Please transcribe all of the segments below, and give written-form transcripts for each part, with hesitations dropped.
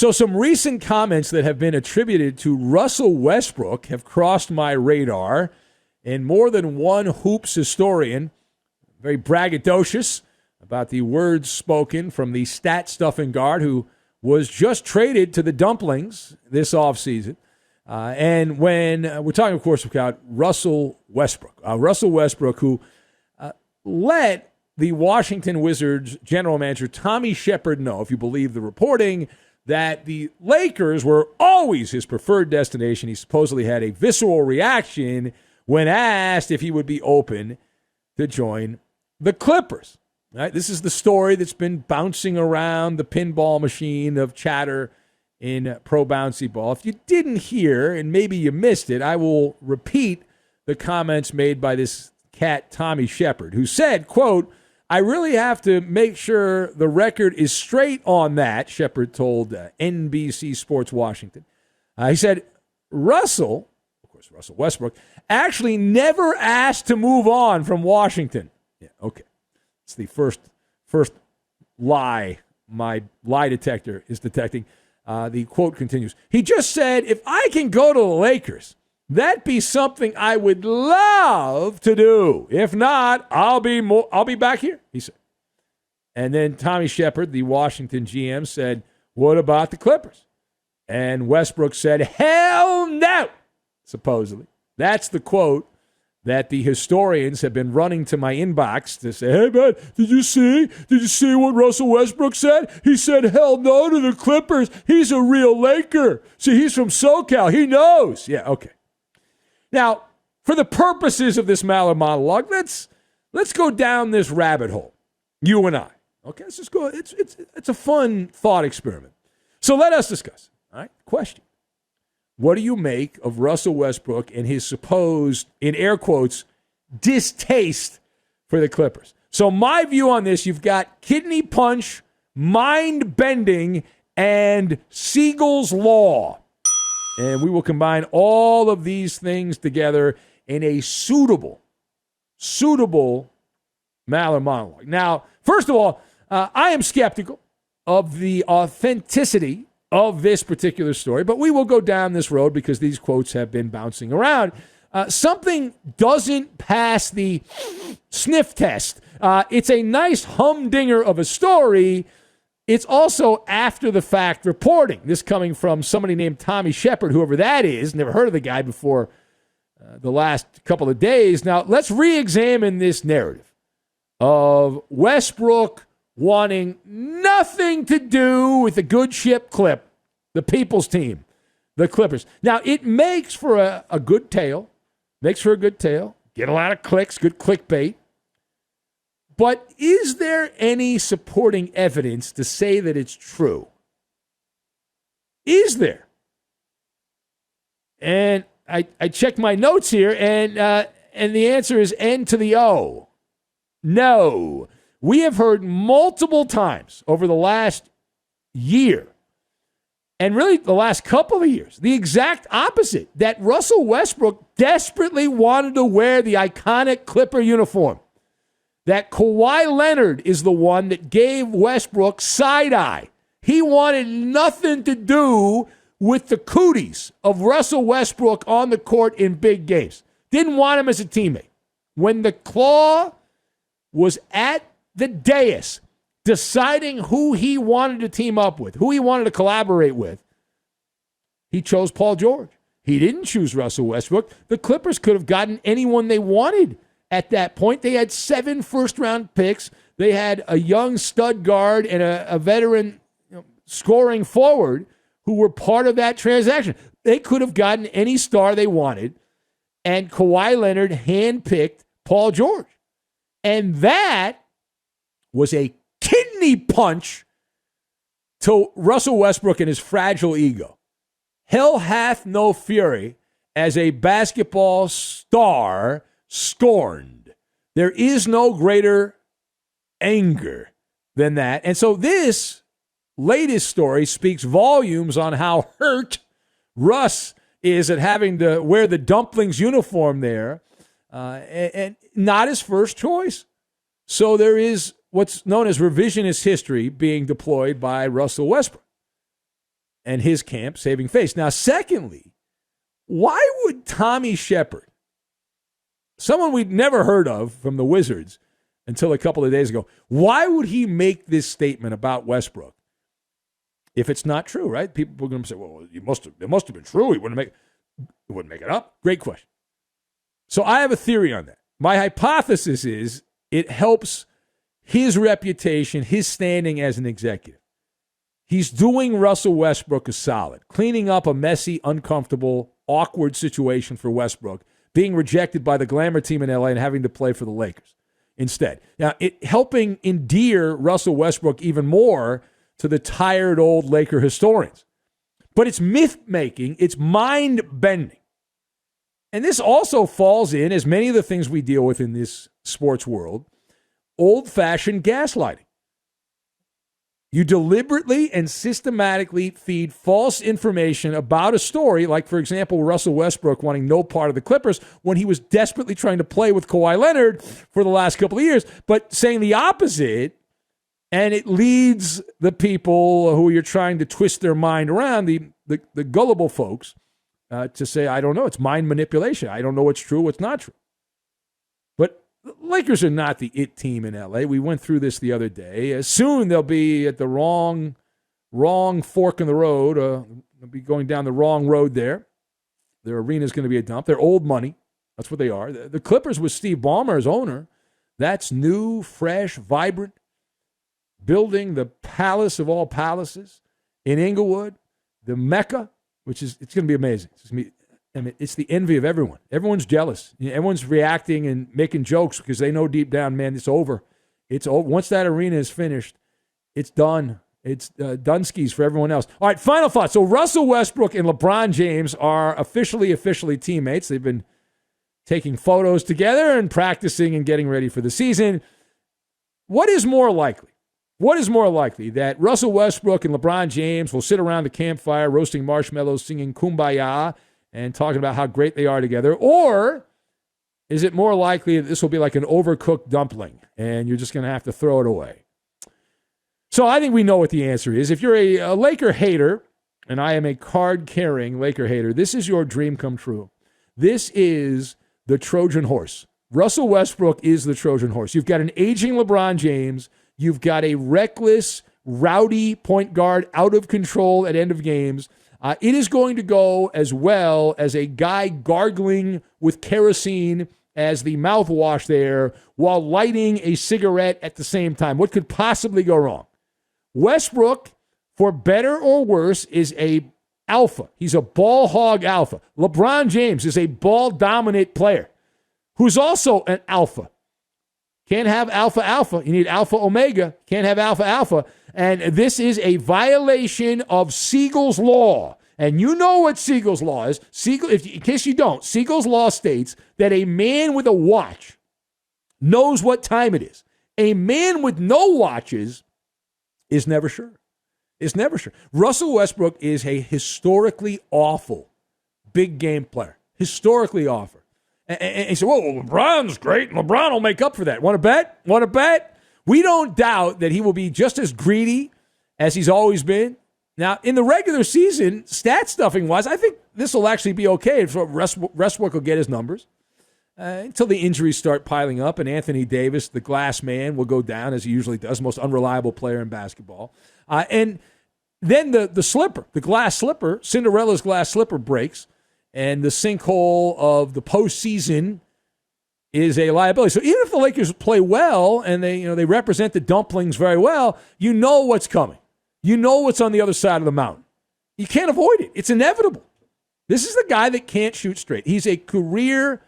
So some recent comments that have been attributed to Russell Westbrook have crossed my radar, and more than one hoops historian, very braggadocious about the words spoken from the stat-stuffing guard who was just traded to the Dumplings this offseason. And when we're talking, of course, about Russell Westbrook. Russell Westbrook, who let the Washington Wizards general manager Tommy Shepard know, if you believe the reporting, that the Lakers were always his preferred destination. He supposedly had a visceral reaction when asked if he would be open to join the Clippers. Right? This is the story that's been bouncing around the pinball machine of chatter in pro bouncy ball. If you didn't hear, and maybe you missed it, I will repeat the comments made by this cat, Tommy Shepard, who said, quote, "I really have to make sure the record is straight on that," Shepard told NBC Sports Washington. He said, Russell Westbrook, actually never asked to move on from Washington. Yeah, okay. It's the first lie my lie detector is detecting. The quote continues. He just said, "If I can go to the Lakers, that'd be something I would love to do. If not, I'll be back here," he said. And then Tommy Shepard, the Washington GM, said, "What about the Clippers?" And Westbrook said, "Hell no," supposedly. That's the quote that the historians have been running to my inbox to say, "Hey, man, did you see what Russell Westbrook said? He said, hell no to the Clippers. He's a real Laker. See, he's from SoCal. He knows." Yeah, okay. Now, for the purposes of this MALLER monologue, let's go down this rabbit hole, you and I. Okay, let's just go. It's a fun thought experiment. So let us discuss. All right, question. What do you make of Russell Westbrook and his supposed, in air quotes, distaste for the Clippers? So my view on this, you've got kidney punch, mind bending, and Siegel's Law. And we will combine all of these things together in a suitable MALLER monologue. Now, first of all, I am skeptical of the authenticity of this particular story, but we will go down this road because these quotes have been bouncing around. Something doesn't pass the sniff test. It's a nice humdinger of a story. It's also after-the-fact reporting. This coming from somebody named Tommy Shepard, whoever that is. Never heard of the guy before the last couple of days. Now, let's re-examine this narrative of Westbrook wanting nothing to do with the good ship Clip, the people's team, the Clippers. Now, it makes for a good tale. Get a lot of clicks, good clickbait. But is there any supporting evidence to say that it's true? Is there? And I checked my notes here, and the answer is N to the O. No. We have heard multiple times over the last year, and really the last couple of years, the exact opposite, that Russell Westbrook desperately wanted to wear the iconic Clipper uniform. That Kawhi Leonard is the one that gave Westbrook side-eye. He wanted nothing to do with the cooties of Russell Westbrook on the court in big games. Didn't want him as a teammate. When the Claw was at the dais deciding who he wanted to team up with, who he wanted to collaborate with, he chose Paul George. He didn't choose Russell Westbrook. The Clippers could have gotten anyone they wanted at that point. They had 7 first-round picks. They had a young stud guard and a veteran scoring forward who were part of that transaction. They could have gotten any star they wanted, and Kawhi Leonard handpicked Paul George. And that was a kidney punch to Russell Westbrook and his fragile ego. Hell hath no fury as a basketball star scorned. There is no greater anger than that. And so this latest story speaks volumes on how hurt Russ is at having to wear the Dumplings uniform there, and not his first choice. So there is what's known as revisionist history being deployed by Russell Westbrook. and his camp saving face. Now, secondly, why would Tommy Shepard, someone we'd never heard of from the Wizards until a couple of days ago, why would he make this statement about Westbrook if it's not true, right? People are going to say, well, it must have been true. He wouldn't make it up. Great question. So I have a theory on that. My hypothesis is it helps his reputation, his standing as an executive. He's doing Russell Westbrook a solid, cleaning up a messy, uncomfortable, awkward situation for Westbrook, being rejected by the glamour team in LA and having to play for the Lakers instead. Now, it helping endear Russell Westbrook even more to the tired old Laker historians. But it's myth-making, it's mind-bending. And this also falls in, as many of the things we deal with in this sports world, old-fashioned gaslighting. You deliberately and systematically feed false information about a story, like, for example, Russell Westbrook wanting no part of the Clippers when he was desperately trying to play with Kawhi Leonard for the last couple of years, but saying the opposite, and it leads the people who you're trying to twist their mind around, the gullible folks, to say, I don't know, it's mind manipulation. I don't know what's true, what's not true. But the Lakers are not the it team in LA. We went through this the other day. Soon they'll be at the wrong fork in the road. They'll be going down the wrong road there. Their arena is going to be a dump. They're old money. That's what they are. The Clippers with Steve Ballmer as owner, that's new, fresh, vibrant, building the palace of all palaces in Inglewood, the Mecca, which is, it's going to be amazing. It's the envy of everyone. Everyone's jealous. Everyone's reacting and making jokes because they know deep down, man, it's over. It's over. Once that arena is finished, it's done. It's Dunskies for everyone else. All right, final thought. So Russell Westbrook and LeBron James are officially teammates. They've been taking photos together and practicing and getting ready for the season. What is more likely? What is more likely, that Russell Westbrook and LeBron James will sit around the campfire roasting marshmallows, singing Kumbaya, and talking about how great they are together? Or is it more likely that this will be like an overcooked dumpling and you're just going to have to throw it away? So I think we know what the answer is. If you're a Laker hater, and I am a card-carrying Laker hater, this is your dream come true. This is the Trojan horse. Russell Westbrook is the Trojan horse. You've got an aging LeBron James. You've got a reckless, rowdy point guard out of control at end of games. It is going to go as well as a guy gargling with kerosene as the mouthwash there while lighting a cigarette at the same time. What could possibly go wrong? Westbrook, for better or worse, is a alpha. He's a ball hog alpha. LeBron James is a ball-dominant player who's also an alpha. Can't have alpha. You need alpha omega. Can't have alpha. And this is a violation of Siegel's law. And you know what Siegel's law is. In case you don't, Siegel's law states that a man with a watch knows what time it is. A man with no watches is never sure. Is never sure. Russell Westbrook is a historically awful big game player. Historically awful. And he said, well, LeBron's great, and LeBron will make up for that. Want to bet? Want to bet? We don't doubt that he will be just as greedy as he's always been. Now, in the regular season, stat stuffing-wise, I think this will actually be okay. Westbrook will get his numbers until the injuries start piling up, and Anthony Davis, the glass man, will go down, as he usually does, most unreliable player in basketball. And then the slipper, the glass slipper, Cinderella's glass slipper breaks, and the sinkhole of the postseason is a liability. So even if the Lakers play well and they represent the dumplings very well, you know what's coming. You know what's on the other side of the mountain. You can't avoid it. It's inevitable. This is the guy that can't shoot straight. He's a career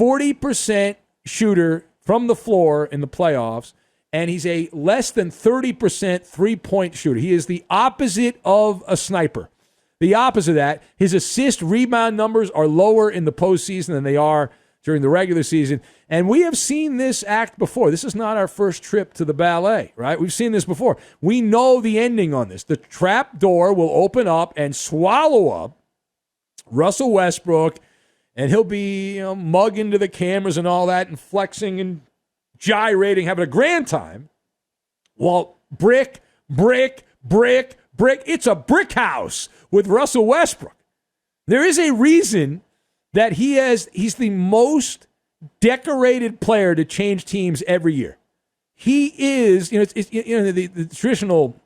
40% shooter from the floor in the playoffs, and he's a less than 30% three-point shooter. He is the opposite of a sniper. The opposite of that, his assist rebound numbers are lower in the postseason than they are during the regular season. And we have seen this act before. This is not our first trip to the ballet, right? We've seen this before. We know the ending on this. The trap door will open up and swallow up Russell Westbrook, and he'll be mugging to the cameras and all that and flexing and gyrating, having a grand time, while brick, brick. It's a brick house with Russell Westbrook. There is a reason that he's the most decorated player to change teams every year. He is, the traditional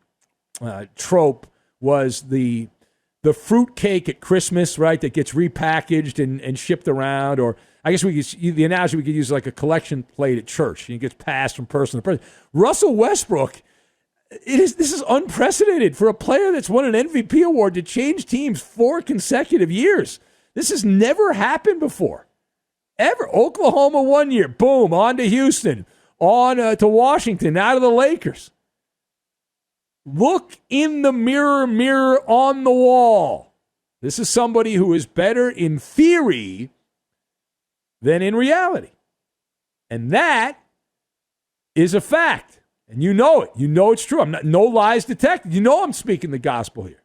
trope was the fruit cake at Christmas, right, that gets repackaged and shipped around. Or I guess the analogy we could use like a collection plate at church. It gets passed from person to person. Russell Westbrook, this is unprecedented for a player that's won an MVP award to change teams 4 consecutive years. This has never happened before. Ever. Oklahoma 1 year, boom, on to Houston, on to Washington, out of the Lakers. Look in the mirror on the wall. This is somebody who is better in theory than in reality. And that is a fact. And you know it. You know it's true. No lies detected. You know I'm speaking the gospel here.